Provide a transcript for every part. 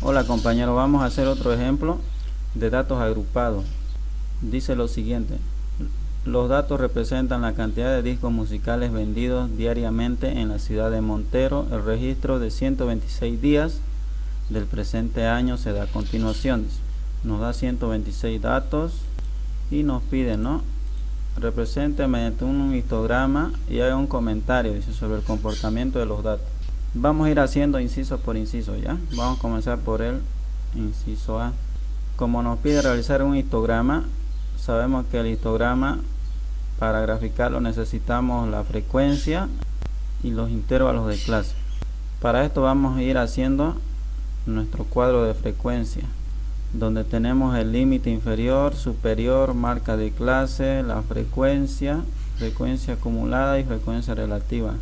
Hola compañero, vamos a hacer otro ejemplo de datos agrupados. Dice lo siguiente: los datos representan la cantidad de discos musicales vendidos diariamente en la ciudad de Montero. El registro de 126 días del presente año se da a continuación. Nos da 126 datos y nos pide, ¿no?, represente mediante un histograma y haga un comentario, dice, sobre el comportamiento de los datos. Vamos a ir haciendo inciso por inciso, ¿ya? Vamos a comenzar por el inciso A. Como nos pide realizar un histograma, sabemos que el histograma, para graficarlo, necesitamos la frecuencia y los intervalos de clase. Para esto vamos a ir haciendo nuestro cuadro de frecuencia, donde tenemos el límite inferior, superior, marca de clase, la frecuencia, frecuencia acumulada y frecuencia relativa.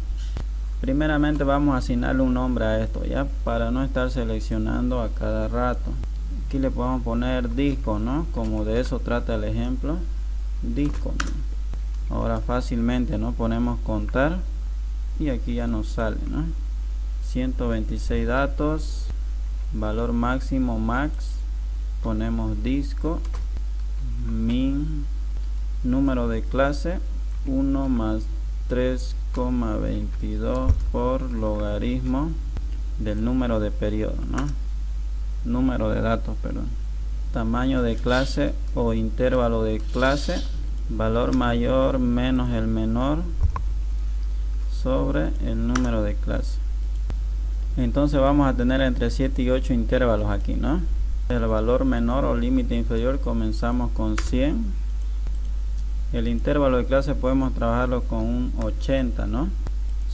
Primeramente vamos a asignarle un nombre a esto, ya, para no estar seleccionando a cada rato. Aquí le podemos poner disco, ¿no?, como de eso trata el ejemplo, disco, ¿no? Ahora fácilmente, ¿no?, ponemos contar y aquí ya nos sale, ¿no?, 126 datos, valor máximo max, ponemos disco, min, número de clase 1 más 3,22 por logaritmo del número de periodo, ¿no?, número de datos, perdón. Tamaño de clase o intervalo de clase, valor mayor menos el menor sobre el número de clase. Entonces vamos a tener entre 7 y 8 intervalos aquí, ¿no? El valor menor o límite inferior comenzamos con 100. El intervalo de clase podemos trabajarlo con un 80, ¿no?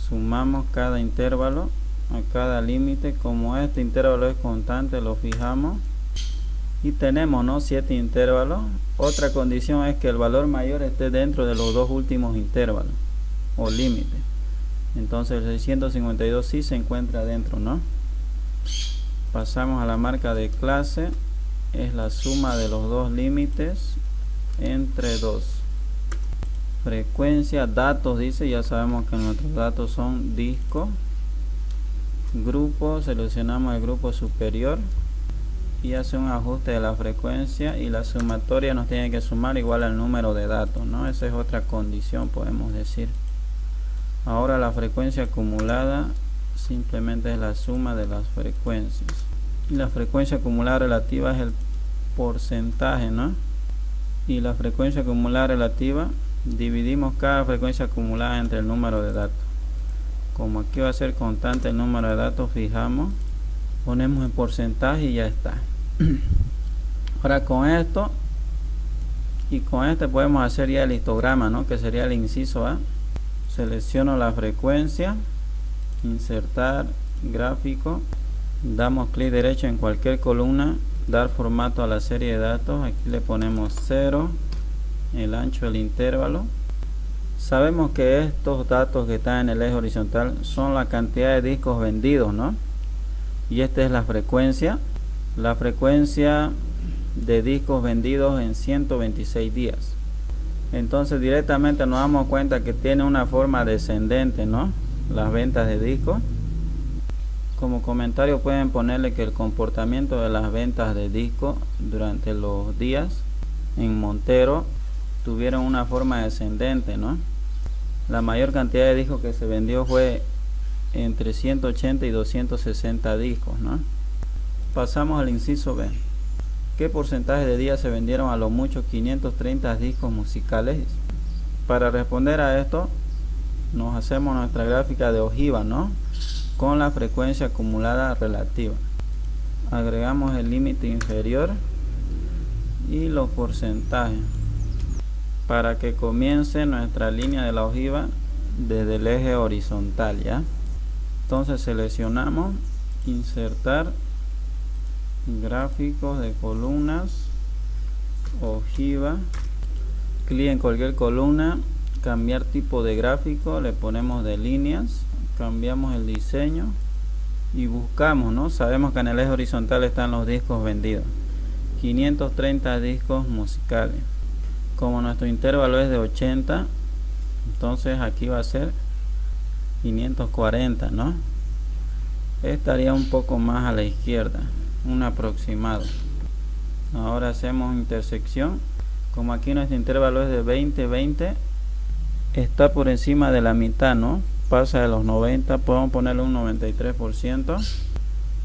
Sumamos cada intervalo a cada límite. Como este intervalo es constante, lo fijamos y tenemos, ¿no?, 7 intervalos. Otra condición es que el valor mayor esté dentro de los dos últimos intervalos o límites. Entonces el 652 sí se encuentra dentro, ¿no? Pasamos a la marca de clase, es la suma de los dos límites entre 2. Frecuencia, datos, dice, ya sabemos que nuestros datos son disco. Grupo, seleccionamos el grupo superior y hace un ajuste de la frecuencia, y la sumatoria nos tiene que sumar igual al número de datos, ¿no? Esa es otra condición, podemos decir. Ahora la frecuencia acumulada simplemente es la suma de las frecuencias, y la frecuencia acumulada relativa es el porcentaje, ¿no? Y la frecuencia acumulada relativa, dividimos cada frecuencia acumulada entre el número de datos. Como aquí va a ser constante el número de datos, fijamos, ponemos en porcentaje y ya está. Ahora con esto y con este podemos hacer ya el histograma, ¿no?, que sería el inciso A. Selecciono la frecuencia, insertar gráfico, damos clic derecho en cualquier columna, dar formato a la serie de datos. Aquí le ponemos 0, el ancho del intervalo. Sabemos que estos datos que están en el eje horizontal son la cantidad de discos vendidos, ¿no? Y esta es la frecuencia de discos vendidos en 126 días. Entonces directamente nos damos cuenta que tiene una forma descendente, ¿no?, las ventas de discos. Como comentario pueden ponerle que el comportamiento de las ventas de discos durante los días en Montero tuvieron una forma descendente, ¿no? La mayor cantidad de discos que se vendió fue entre 180 y 260 discos, ¿no? Pasamos al inciso B. ¿Qué porcentaje de días se vendieron a lo mucho 530 discos musicales? Para responder a esto, nos hacemos nuestra gráfica de ojiva, ¿no?, con la frecuencia acumulada relativa. Agregamos el límite inferior y los porcentajes para que comience nuestra línea de la ojiva desde el eje horizontal, ¿ya? Entonces seleccionamos insertar gráficos de columnas, ojiva, clic en cualquier columna, cambiar tipo de gráfico, le ponemos de líneas, cambiamos el diseño y buscamos, ¿no? Sabemos que en el eje horizontal están los discos vendidos, 530 discos musicales. Como nuestro intervalo es de 80, entonces aquí va a ser 540, ¿no? Estaría un poco más a la izquierda. un aproximado. Ahora hacemos intersección. Como aquí nuestro intervalo es de 20, 20, está por encima de la mitad, ¿no? Pasa de los 90, podemos ponerle un 93%.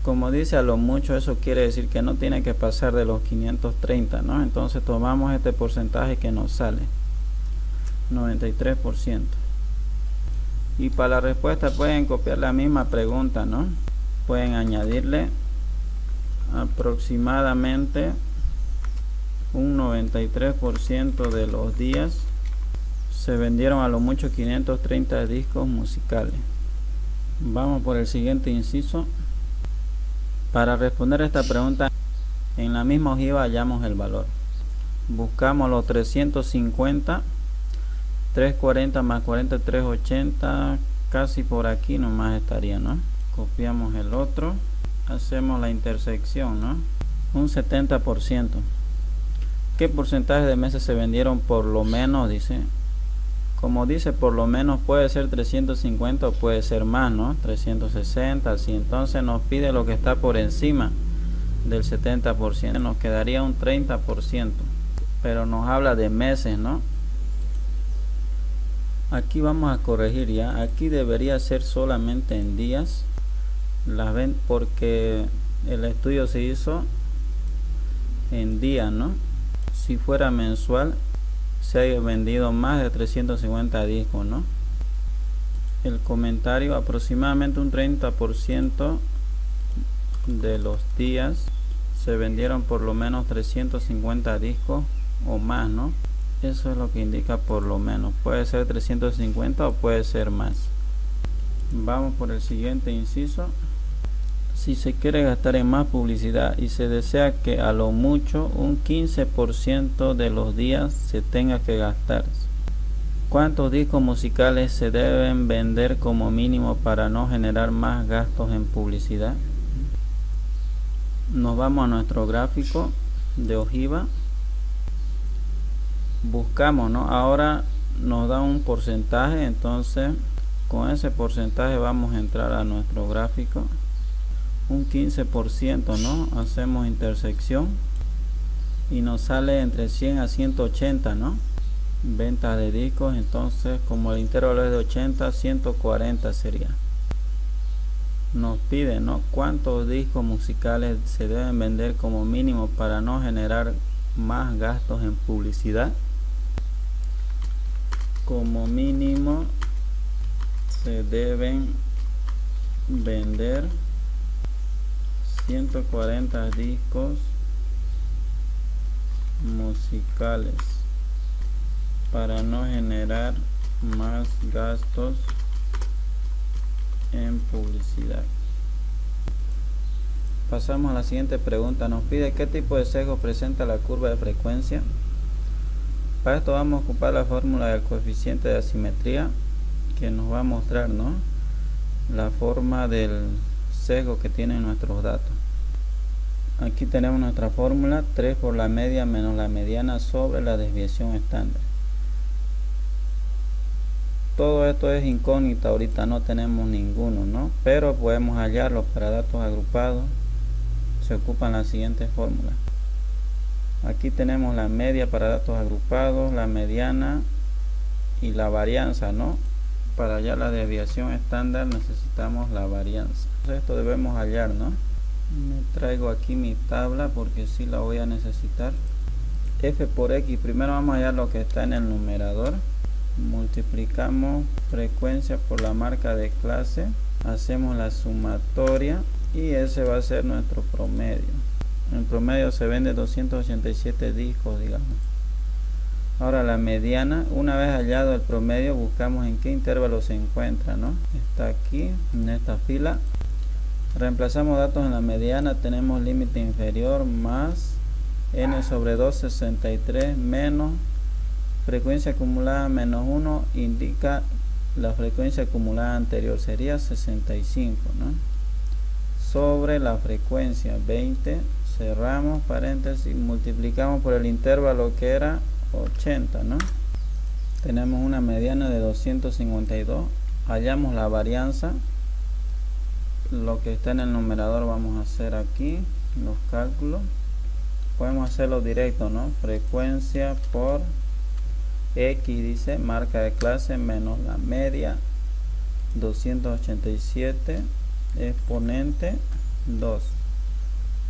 Como dice a lo mucho, eso quiere decir que no tiene que pasar de los 530, ¿no? Entonces tomamos este porcentaje que nos sale, 93%. Y para la respuesta pueden copiar la misma pregunta, ¿no? Pueden añadirle aproximadamente un 93% de los días se vendieron a lo mucho 530 discos musicales. Vamos por el siguiente inciso. Para responder esta pregunta, en la misma ojiva hallamos el valor. Buscamos los 350, 340 más 40, 380, casi por aquí nomás estaría, ¿no? Copiamos el otro, hacemos la intersección, ¿no? Un 70%. ¿Qué porcentaje de meses se vendieron por lo menos? Dice, como dice por lo menos, puede ser 350 o puede ser más, ¿no? 360, así. Entonces nos pide lo que está por encima del 70%, nos quedaría un 30%, pero nos habla de meses, ¿no? Aquí vamos a corregir ya, aquí debería ser solamente en días, las ven porque el estudio se hizo en día, ¿no? Si fuera mensual se ha vendido más de 350 discos, ¿no? El comentario, aproximadamente un 30% de los días se vendieron por lo menos 350 discos o más, ¿no? Eso es lo que indica por lo menos. Puede ser 350 o puede ser más. Vamos por el siguiente inciso. Si se quiere gastar en más publicidad y se desea que a lo mucho un 15% de los días se tenga que gastar, ¿cuántos discos musicales se deben vender como mínimo para no generar más gastos en publicidad? Nos vamos a nuestro gráfico de ojiva. Buscamos, ¿no? Ahora nos da un porcentaje, entonces con ese porcentaje vamos a entrar a nuestro gráfico. Un 15%, ¿no? Hacemos intersección y nos sale entre 100 a 180, ¿no? Ventas de discos. Entonces, como el intervalo es de 80 a 140 sería. Nos pide, ¿no? ¿Cuántos discos musicales se deben vender como mínimo para no generar más gastos en publicidad? Como mínimo se deben vender 140 discos musicales para no generar más gastos en publicidad. Pasamos a la siguiente pregunta. Nos pide qué tipo de sesgo presenta la curva de frecuencia. Para esto vamos a ocupar la fórmula del coeficiente de asimetría, que nos va a mostrar, ¿no?, la forma del sesgo que tienen nuestros datos. Aquí tenemos nuestra fórmula: 3 por la media menos la mediana sobre la desviación estándar. Todo esto es incógnita, ahorita no tenemos ninguno, ¿no? Pero podemos hallarlo. Para datos agrupados se ocupan las siguientes fórmulas. Aquí tenemos la media para datos agrupados, la mediana y la varianza, ¿no? Para hallar la desviación estándar necesitamos la varianza. Entonces esto debemos hallar, ¿no? Me traigo aquí mi tabla porque sí la voy a necesitar. F por X, primero vamos a hallar lo que está en el numerador. Multiplicamos frecuencia por la marca de clase, hacemos la sumatoria y ese va a ser nuestro promedio. En promedio se vende 287 discos, digamos. Ahora la mediana, una vez hallado el promedio, buscamos en qué intervalo se encuentra, ¿no? Está aquí, en esta fila. Reemplazamos datos en la mediana, tenemos límite inferior más n sobre 263 menos frecuencia acumulada menos 1, indica la frecuencia acumulada anterior, sería 65, ¿no? Sobre la frecuencia 20, cerramos paréntesis, multiplicamos por el intervalo que era 80, ¿no? Tenemos una mediana de 252, hallamos la varianza. Lo que está en el numerador vamos a hacer aquí los cálculos. Podemos hacerlo directo, ¿no? Frecuencia por X, dice, marca de clase menos la media, 287 exponente 2.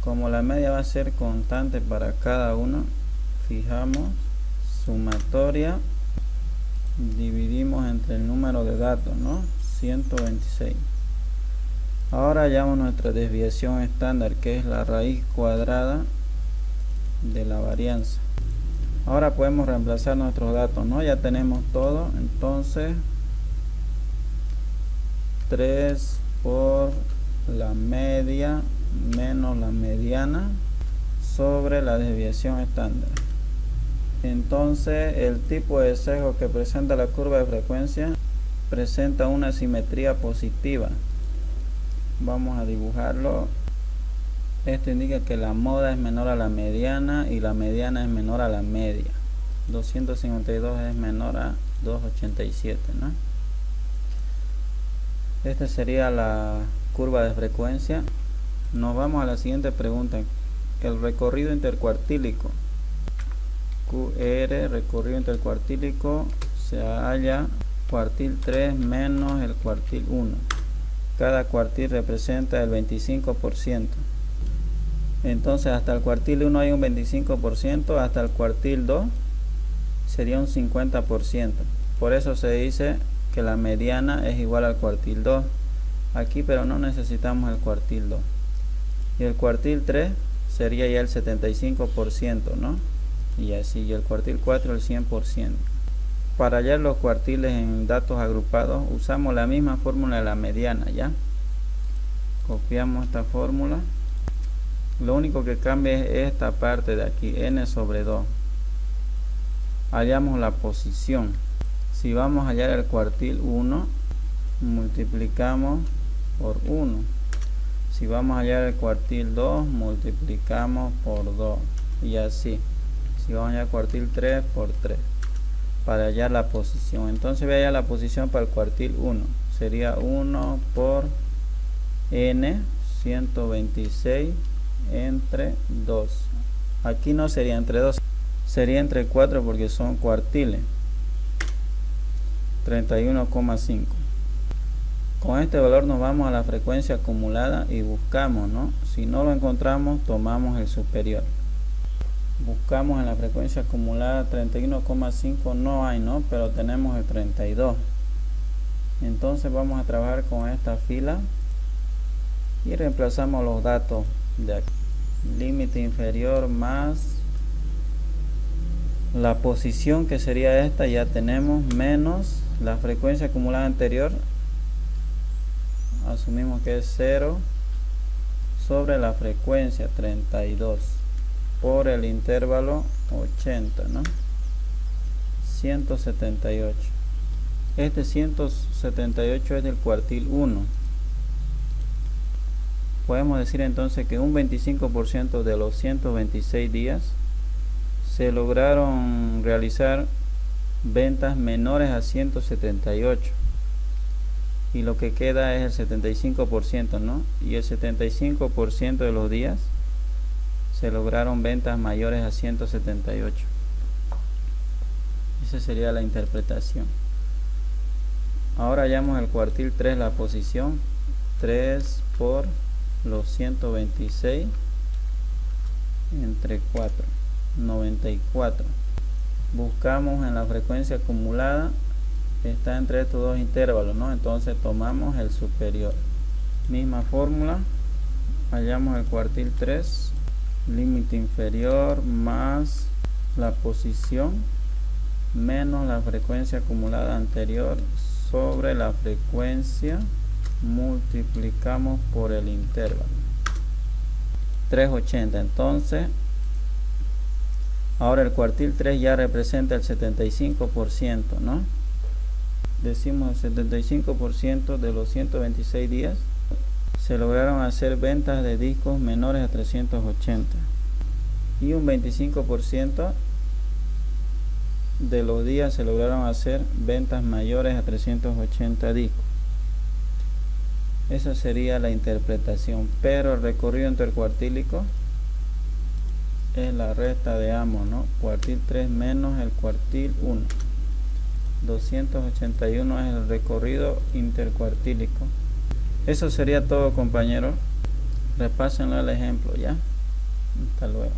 Como la media va a ser constante para cada uno, fijamos sumatoria, dividimos entre el número de datos, ¿no? 126. Ahora hallamos nuestra desviación estándar, que es la raíz cuadrada de la varianza. Ahora podemos reemplazar nuestros datos, ¿no? Ya tenemos todo. Entonces 3 por la media menos la mediana sobre la desviación estándar. Entonces el tipo de sesgo que presenta la curva de frecuencia presenta una simetría positiva. Vamos a dibujarlo. Esto indica que la moda es menor a la mediana y la mediana es menor a la media. 252 es menor a 287, ¿no? Esta sería la curva de frecuencia. Nos vamos a la siguiente pregunta. El recorrido intercuartílico. QR, recorrido intercuartílico, se halla cuartil 3 menos el cuartil 1. Cada cuartil representa el 25%. Entonces hasta el cuartil 1 hay un 25%, hasta el cuartil 2 sería un 50%. Por eso se dice que la mediana es igual al cuartil 2 aquí, pero no necesitamos el cuartil 2. Y el cuartil 3 sería ya el 75%, ¿no? Y así, y el cuartil 4 el 100%. Para hallar los cuartiles en datos agrupados usamos la misma fórmula de la mediana, ¿ya? Copiamos esta fórmula. Lo único que cambia es esta parte de aquí, n sobre 2. Hallamos la posición. Si vamos a hallar el cuartil 1, multiplicamos por 1. Si vamos a hallar el cuartil 2, multiplicamos por 2. Y así. Si vamos a hallar el cuartil 3, por 3. Para hallar la posición. Entonces voy a hallar la posición para el cuartil 1. Sería 1 por n, 126 entre 2. Aquí no sería entre 2, sería entre 4 porque son cuartiles. 31,5. Con este valor nos vamos a la frecuencia acumulada y buscamos, ¿no? Si no lo encontramos, tomamos el superior. Buscamos en la frecuencia acumulada 31,5, no hay, ¿no? Pero tenemos el 32. Entonces vamos a trabajar con esta fila y reemplazamos los datos de aquí. Límite inferior más la posición, que sería esta, ya tenemos, menos la frecuencia acumulada anterior, asumimos que es 0, sobre la frecuencia 32 por el intervalo 80, ¿no? 178. Este 178 es del cuartil 1. Podemos decir entonces que un 25% de los 126 días se lograron realizar ventas menores a 178. Y lo que queda es el 75%, ¿no? Y el 75% de los días se lograron ventas mayores a 178. Esa sería la interpretación. Ahora hallamos el cuartil 3, la posición. 3 por los 126 entre 4, 94. Buscamos en la frecuencia acumulada, está entre estos dos intervalos, ¿no? Entonces tomamos el superior. Misma fórmula, hallamos el cuartil 3, límite inferior más la posición menos la frecuencia acumulada anterior sobre la frecuencia, multiplicamos por el intervalo. 380. Entonces ahora el cuartil 3 ya representa el 75%, ¿no? Decimos el 75% de los 126 días se lograron hacer ventas de discos menores a 380 y un 25% de los días se lograron hacer ventas mayores a 380 discos. Esa sería la interpretación, pero el recorrido intercuartílico es la resta de ambos, ¿no? Cuartil 3 menos el cuartil 1. 281 es el recorrido intercuartílico. Eso sería todo, compañeros. Repásenlo el ejemplo, ¿ya? Hasta luego.